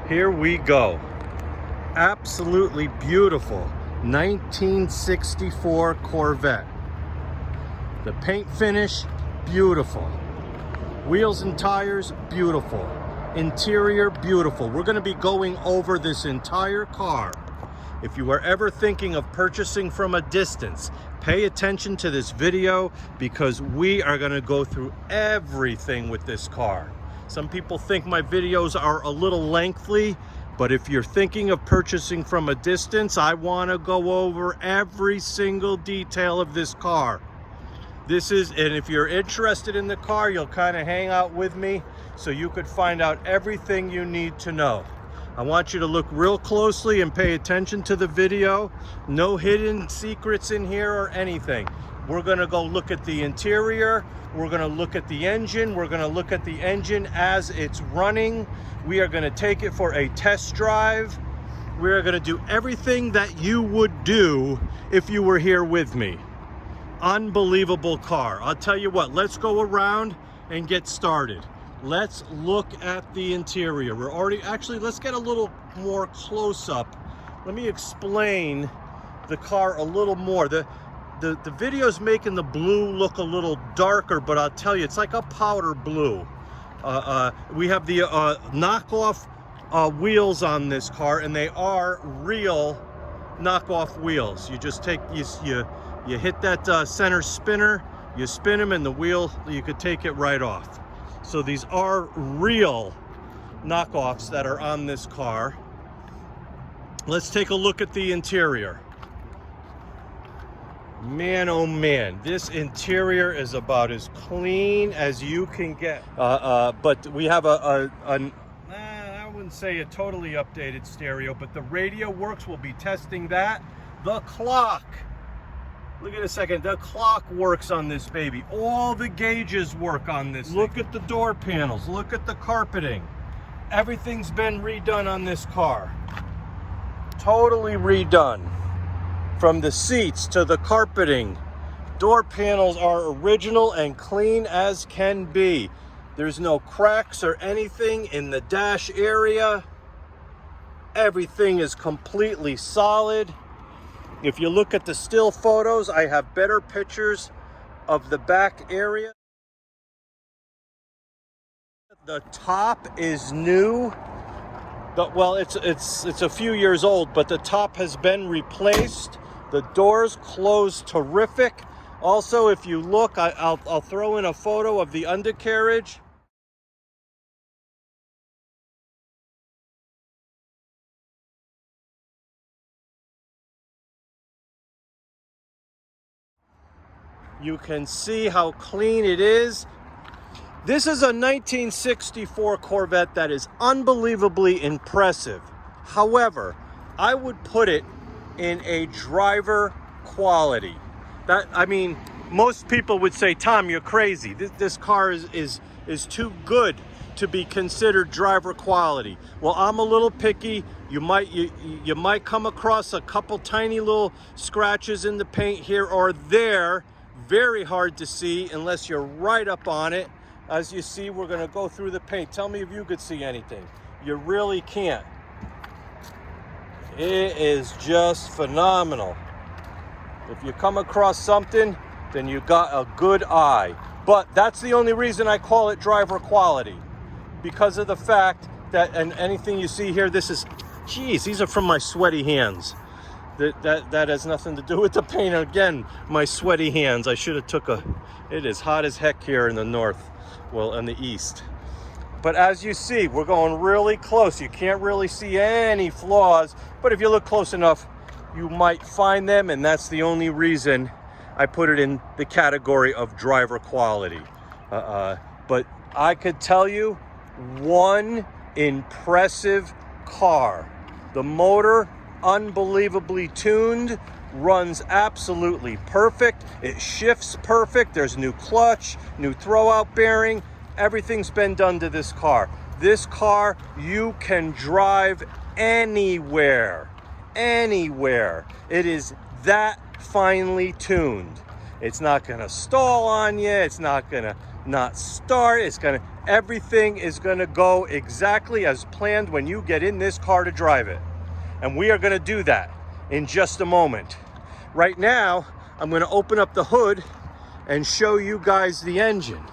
Here we go. Absolutely beautiful 1964 Corvette. The paint finish, beautiful. Wheels and tires, beautiful. Interior, beautiful. We're going to be going over this entire car. If you are ever thinking of purchasing from a distance, pay attention to this video because we are going to go through everything with this car. Some people think my videos are a little lengthy, but if you're thinking of purchasing from a distance, I want to go over every single detail of this car. And if you're interested in the car, you'll kind of hang out with me so you could find out everything you need to know. I want you to look real closely and pay attention to the video. No hidden secrets in here or anything. We're gonna go look at the interior. We're gonna look at the engine. We're gonna look at the engine as it's running. We are gonna take it for a test drive. We are gonna do everything that you would do if you were here with me. Unbelievable car. I'll tell you what, let's go around and get started. Let's look at the interior. Let's get a little more close up. Let me explain the car a little more. The video's making the blue look a little darker, but I'll tell you, it's like a powder blue. We have the knockoff wheels on this car, and they are real knockoff wheels. You just take, you hit that center spinner, you spin them, and the wheel, you could take it right off. So these are real knockoffs that are on this car. Let's take a look at the interior. Man, oh man, this interior is about as clean as you can get. But we have I wouldn't say a totally updated stereo, but the radio works. We'll be testing that. The clock. Look at a second, the clock works on this baby. All the gauges work on this. Look at the door panels, look at the carpeting. Everything's been redone on this car. Totally redone. From the seats to the carpeting. Door panels are original and clean as can be. There's no cracks or anything in the dash area. Everything is completely solid. If you look at the still photos, I have better pictures of the back area. The top is new. Well, it's a few years old, but the top has been replaced. The doors close terrific. Also, if you look, I'll throw in a photo of the undercarriage. You can see how clean it is. This is a 1964 Corvette that is unbelievably impressive. However, I would put it in a driver quality. Most people would say, Tom, you're crazy. This car is too good to be considered driver quality. Well, I'm a little picky. You might come across a couple tiny little scratches in the paint here or there. Very hard to see unless you're right up on it. As you see, we're going to go through the paint. Tell me if you could see anything. You really can't. It is just phenomenal. If you come across something, then you got a good eye. But that's the only reason I call it driver quality. Because of the fact that, and anything you see here, these are from my sweaty hands. That has nothing to do with the paint. Again, my sweaty hands. I should have it is hot as heck here in the north, well, in the east. But as you see, we're going really close. You can't really see any flaws, but if you look close enough, you might find them, and that's the only reason I put it in the category of driver quality. But I could tell you, one impressive car. The motor, unbelievably tuned, runs absolutely perfect. It shifts perfect. There's new clutch, new throwout bearing. Everything's been done to this car. This car, you can drive anywhere. It is that finely tuned. It's not gonna stall on you. It's not gonna not start. Everything is going to go exactly as planned when you get in this car to drive it. And we are going to do that in just a moment. Right now, I'm going to open up the hood and show you guys the engine.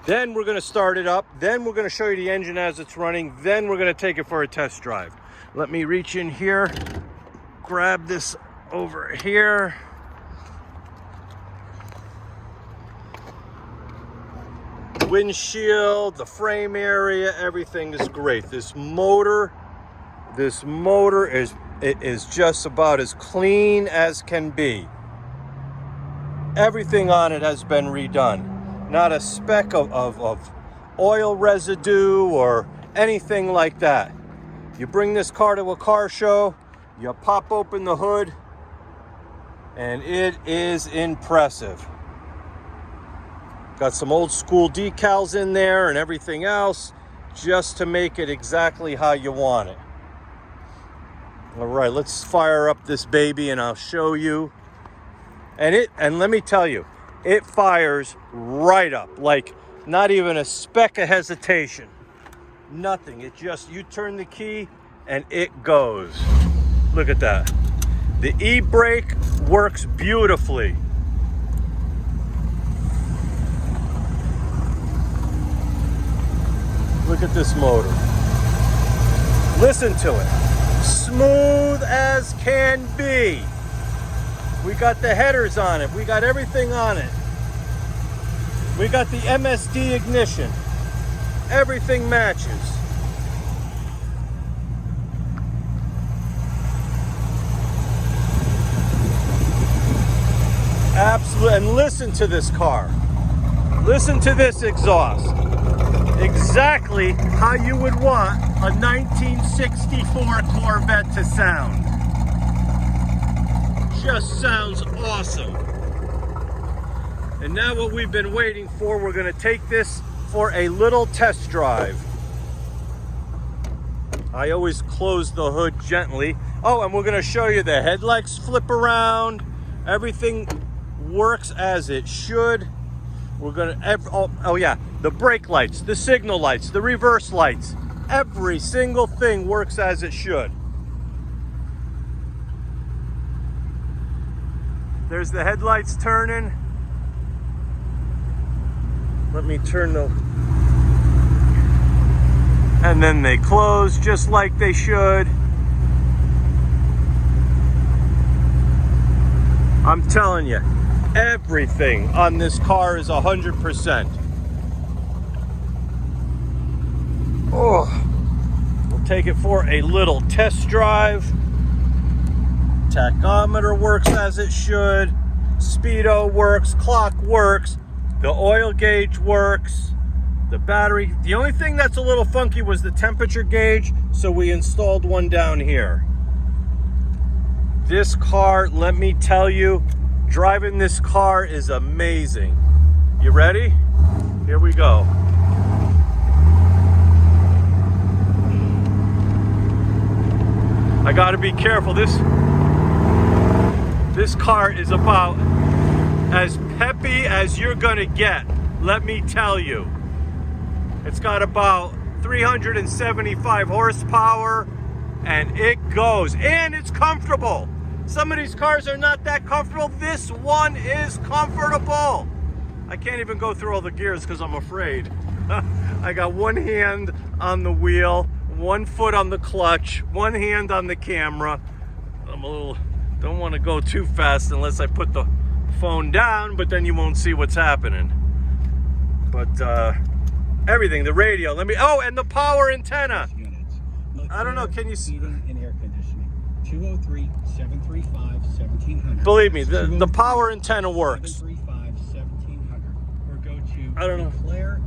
Then we're going to start it up. Then we're going to show you the engine as it's running. Then we're going to take it for a test drive. Let me reach in here, grab this over here. Windshield, the frame area, everything is great. This motor is just about as clean as can be. Everything on it has been redone. Not a speck of oil residue or anything like that. You bring this car to a car show, you pop open the hood, and it is impressive. Got some old school decals in there and everything else just to make it exactly how you want it. All right, let's fire up this baby and I'll show you. And let me tell you, it fires right up, like not even a speck of hesitation. Nothing. It just, you turn the key and it goes. Look at that. The e-brake works beautifully. Look at this motor. Listen to it. Smooth as can be. We got the headers on it. We got everything on it. We got the MSD ignition. Everything matches. Absolutely. And listen to this car. Listen to this exhaust. Exactly how you would want a 1964 Corvette to sound. Just sounds awesome. And now what we've been waiting for, we're going to take this for a little test drive. I always close the hood gently. Oh, and we're going to show you the headlights flip around. Everything works as it should. We're going to, oh yeah, the brake lights, the signal lights, the reverse lights. Every single thing works as it should. There's the headlights turning. Let me turn the... And then they close just like they should. I'm telling you, everything on this car is 100%. Oh, we'll take it for a little test drive. Tachometer works as it should. Speedo works, clock works. The oil gauge works. The battery, the only thing that's a little funky was the temperature gauge, so we installed one down here. This car, let me tell you, driving this car is amazing. You ready? Here we go. I gotta be careful. This car is about as peppy as you're gonna get, let me tell you. It's got about 375 horsepower and it goes, and it's comfortable. Some of these cars are not that comfortable. This one is comfortable. I can't even go through all the gears because I'm afraid. I got one hand on the wheel, 1 foot on the clutch, one hand on the camera. I'm a little, don't want to go too fast unless I put the phone down, but then you won't see what's happening. But everything, the radio, oh, and the power antenna. I don't know, can you see? Heating and air conditioning. 203-735-1700. Believe me, the power antenna works. 735-1700. Or go to I don't know.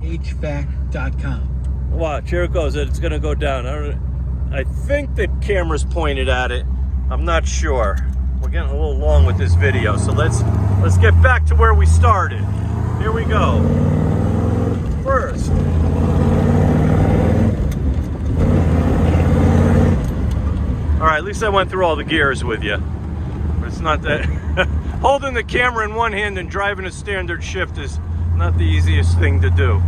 ClareHVAC.com. Watch, here it goes. It's gonna go down. I think the camera's pointed at it. I'm not sure. We're getting a little long with this video, so let's get back to where we started. Here we go. First, all right, at least I went through all the gears with you. But it's not that... Holding the camera in one hand and driving a standard shift is not the easiest thing to do.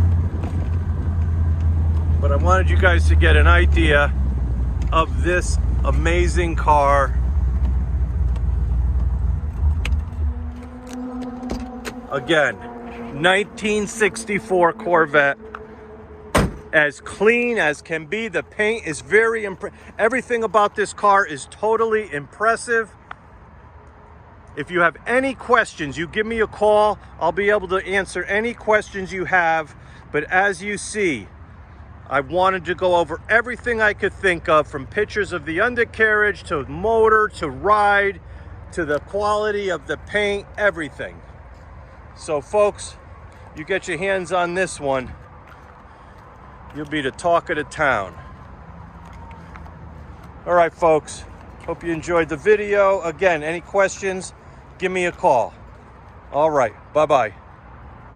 But I wanted you guys to get an idea of this amazing car. Again, 1964 Corvette. As clean as can be. The paint is very everything about this car is totally impressive. If you have any questions, you give me a call. I'll be able to answer any questions you have. But as you see, I wanted to go over everything I could think of, from pictures of the undercarriage to motor to ride to the quality of the paint, everything. So folks, you get your hands on this one, you'll be the talk of the town. All right, folks, hope you enjoyed the video. Again, any questions, give me a call. All right, bye-bye.